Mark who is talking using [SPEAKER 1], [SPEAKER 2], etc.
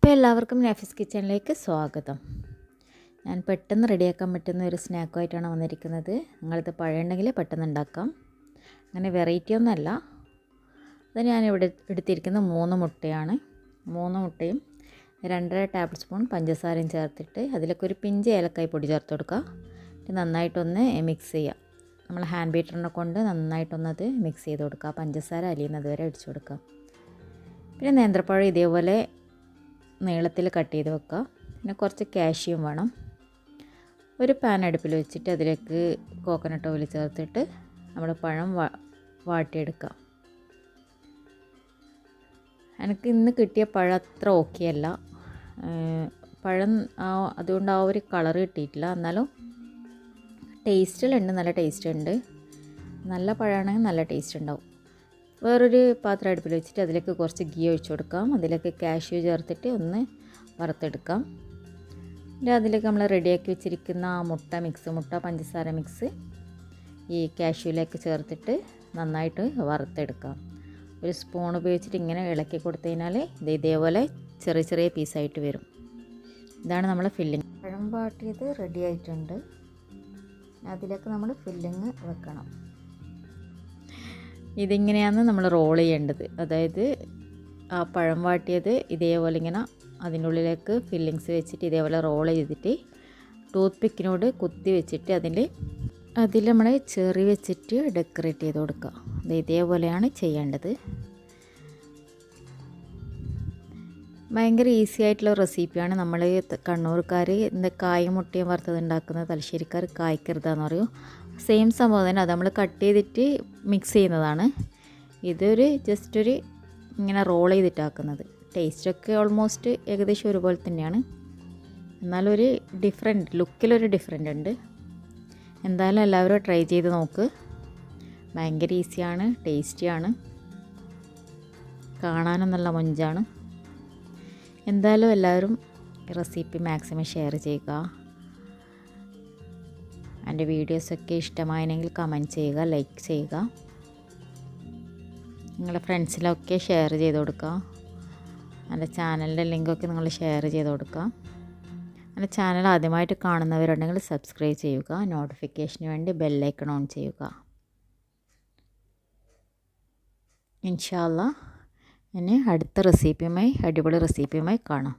[SPEAKER 1] അപ്പോൾ എല്ലാവർക്കും നഫീസ് കിച്ചണിലേക്ക് സ്വാഗതം. ഞാൻ പെട്ടെന്ന് റെഡിയാക്കാൻ പറ്റുന്ന ഒരു സ്നാക്കുമായിട്ടാണ് വന്നിരിക്കുന്നത്. നിങ്ങളിത് പഴമുണ്ടെങ്കിൽ പെട്ടെന്ന് ഉണ്ടാക്കാം. അങ്ങനെ വെറൈറ്റി ഒന്നുമല്ല. അത് ഞാനിവിടെ എടുത്തിരിക്കുന്ന 3 മുട്ടയാണ്. 3 മുട്ടയും 2.5 ടേബിൾ സ്പൂൺ പഞ്ചസാരയും ചേർത്തിട്ട് അതിലേക്ക് ഒരു പിഞ്ച് ഏലക്കായ് പൊടി ചേർത്ത് കൊടുക്കുക. നന്നായിട്ടൊന്ന് മിക്സ് ചെയ്യുക. നമ്മൾ ഹാൻഡ് ബീറ്ററിനെ കൊണ്ട് നന്നായിട്ടൊന്നത് മിക്സ് ചെയ്ത് കൊടുക്കുക. പഞ്ചസാര അലിയുന്നത് വരെ അടിച്ചു കൊടുക്കുക. പിന്നെ നേന്ത്രപ്പഴം ഇതേപോലെ നീളത്തിൽ കട്ട് ചെയ്ത് വെക്കുക. പിന്നെ കുറച്ച് കാഷ്യൂം വേണം. ഒരു പാൻ അടുപ്പിൽ വെച്ചിട്ട് അതിലേക്ക് കോക്കനട്ട് ഓയിൽ ചേർത്തിട്ട് നമ്മൾ പഴം വാട്ടിയെടുക്കുക. എനിക്ക് ഇന്ന് കിട്ടിയ പഴം അത്ര ഓക്കെ അല്ല. പഴം അതുകൊണ്ട് ആ ഒരു കളർ കിട്ടിയിട്ടില്ല. എന്നാലും ടേസ്റ്റിലുണ്ട്, നല്ല ടേസ്റ്റ് ഉണ്ട്. നല്ല പഴമാണെങ്കിൽ നല്ല ടേസ്റ്റ് ഉണ്ടാവും. വേറൊരു പാത്രം അടുപ്പിൽ വെച്ചിട്ട് അതിലേക്ക് കുറച്ച് ഗീ ഒഴിച്ച് കൊടുക്കാം. അതിലേക്ക് കാഷ്യൂ ചേർത്തിട്ട് ഒന്ന് വറുത്തെടുക്കാം. പിന്നെ അതിലേക്ക് നമ്മൾ റെഡിയാക്കി വെച്ചിരിക്കുന്ന മുട്ട പഞ്ചസാര മിക്സ് ഈ കാഷ്യൂലേക്ക് ചേർത്തിട്ട് നന്നായിട്ട് വറുത്തെടുക്കാം. ഒരു സ്പൂൺ ഉപയോഗിച്ചിട്ട് ഇങ്ങനെ ഇളക്കി കൊടുത്തു കഴിഞ്ഞാൽ ഇതേപോലെ ചെറിയ ചെറിയ പീസായിട്ട് വരും. ഇതാണ് നമ്മൾ ഫില്ലിങ്. പഴം വാട്ടിയത് റെഡി ആയിട്ടുണ്ട്. അതിലേക്ക് നമ്മൾ ഫില്ലിങ് വെക്കണം. ഇതിങ്ങനെയാണ് നമ്മൾ റോൾ ചെയ്യേണ്ടത്. അതായത് ആ പഴം വാട്ടിയത് ഇതേപോലെ ഇങ്ങനെ അതിൻ്റെ ഉള്ളിലേക്ക് ഫില്ലിങ്സ് വെച്ചിട്ട് ഇതേപോലെ റോൾ ചെയ്തിട്ട് ടൂത്ത് പിക്കിനോട് കുത്തി വെച്ചിട്ട് അതിൽ നമ്മൾ ചെറി വെച്ചിട്ട് ഡെക്കറേറ്റ് ചെയ്ത് കൊടുക്കുക. ഇതേപോലെയാണ് ചെയ്യേണ്ടത്. ഭയങ്കര ഈസി ആയിട്ടുള്ള റെസിപ്പിയാണ്. നമ്മൾ കണ്ണൂർക്കാർ കായും മുട്ടയും വറുത്തത് ഉണ്ടാക്കുന്നത്, തലശ്ശേരിക്കാർ കായ്ക്കരുതാന്ന് പറയും. സെയിം സംഭവം തന്നെ. അത് നമ്മൾ കട്ട് ചെയ്തിട്ട് മിക്സ് ചെയ്യുന്നതാണ്. ഇതൊരു ജസ്റ്റ് ഇങ്ങനെ റോൾ ചെയ്തിട്ടാക്കുന്നത്. ടേസ്റ്റൊക്കെ ഓൾമോസ്റ്റ് ഏകദേശം ഒരുപോലെ തന്നെയാണ്. എന്നാലൊരു ലുക്കിലൊരു ഡിഫറെൻ്റ് ഉണ്ട്. എന്തായാലും എല്ലാവരും ട്രൈ ചെയ്ത് നോക്ക്. ഭയങ്കര ഈസിയാണ്, ടേസ്റ്റിയാണ്, കാണാനും നല്ല മൊഞ്ചാണ്. എന്തായാലും എല്ലാവരും റെസിപ്പി മാക്സിമം ഷെയർ ചെയ്യുക. എൻ്റെ വീഡിയോസൊക്കെ ഇഷ്ടമായെങ്കിൽ കമൻറ്റ് ചെയ്യുക, ലൈക്ക് ചെയ്യുക. നിങ്ങളുടെ ഫ്രണ്ട്സിലൊക്കെ ഷെയർ ചെയ്ത് കൊടുക്കുക. എൻ്റെ ചാനലിൻ്റെ ലിങ്കൊക്കെ നിങ്ങൾ ഷെയർ ചെയ്ത് കൊടുക്കുക. എൻ്റെ ചാനൽ ആദ്യമായിട്ട് കാണുന്നവരുണ്ടെങ്കിൽ സബ്സ്ക്രൈബ് ചെയ്യുക. നോട്ടിഫിക്കേഷന് വേണ്ടി ബെല്ലൈക്കൺ ഓൺ ചെയ്യുക. ഇൻഷാ അല്ലാഹ് ഇനി അടുത്ത റെസിപ്പിയുമായി, അടിപൊളി റെസിപ്പിയുമായി കാണാം.